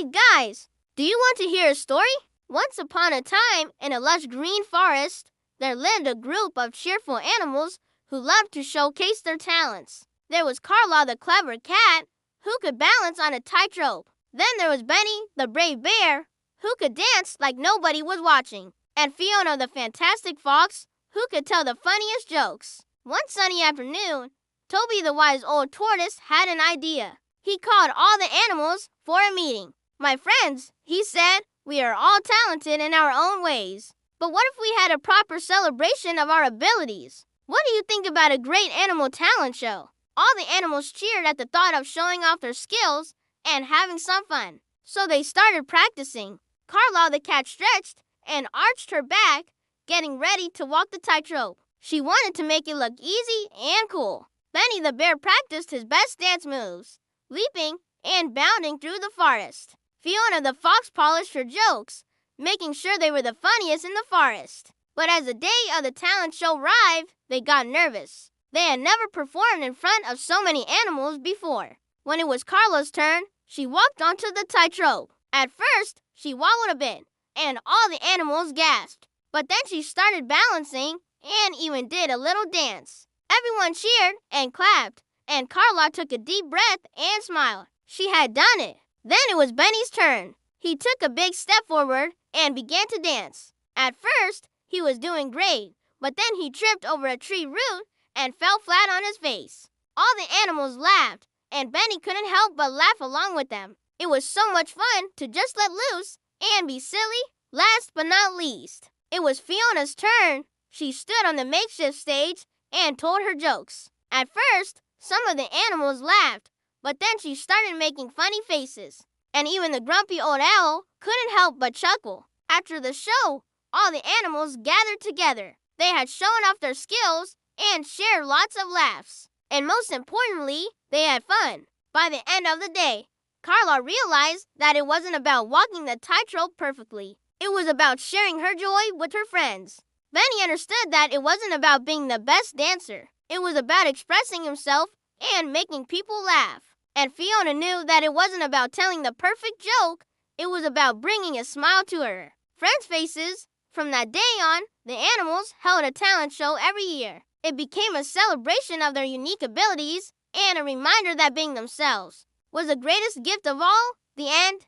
Hey guys, do you want to hear a story? Once upon a time, in a lush green forest, there lived a group of cheerful animals who loved to showcase their talents. There was Carla the clever cat, who could balance on a tightrope. Then there was Benny the brave bear, who could dance like nobody was watching. And Fiona the fantastic fox, who could tell the funniest jokes. One sunny afternoon, Toby the wise old tortoise had an idea. He called all the animals for a meeting. "My friends," he said, "we are all talented in our own ways. But what if we had a proper celebration of our abilities? What do you think about a great animal talent show?" All the animals cheered at the thought of showing off their skills and having some fun. So they started practicing. Carla the cat stretched and arched her back, getting ready to walk the tightrope. She wanted to make it look easy and cool. Benny the bear practiced his best dance moves, leaping and bounding through the forest. Fiona the fox polished her jokes, making sure they were the funniest in the forest. But as the day of the talent show arrived, they got nervous. They had never performed in front of so many animals before. When it was Carla's turn, she walked onto the tightrope. At first, she wobbled a bit, and all the animals gasped. But then she started balancing and even did a little dance. Everyone cheered and clapped, and Carla took a deep breath and smiled. She had done it. Then it was Benny's turn. He took a big step forward and began to dance. At first, he was doing great, but then he tripped over a tree root and fell flat on his face. All the animals laughed, and Benny couldn't help but laugh along with them. It was so much fun to just let loose and be silly. Last but not least, it was Fiona's turn. She stood on the makeshift stage and told her jokes. At first, some of the animals laughed, but then she started making funny faces, and even the grumpy old owl couldn't help but chuckle. After the show, all the animals gathered together. They had shown off their skills and shared lots of laughs. And most importantly, they had fun. By the end of the day, Carla realized that it wasn't about walking the tightrope perfectly. It was about sharing her joy with her friends. Benny understood that it wasn't about being the best dancer. It was about expressing himself and making people laugh. And Fiona knew that it wasn't about telling the perfect joke. It was about bringing a smile to her friends' faces. From that day on, the animals held a talent show every year. It became a celebration of their unique abilities and a reminder that being themselves was the greatest gift of all. The end.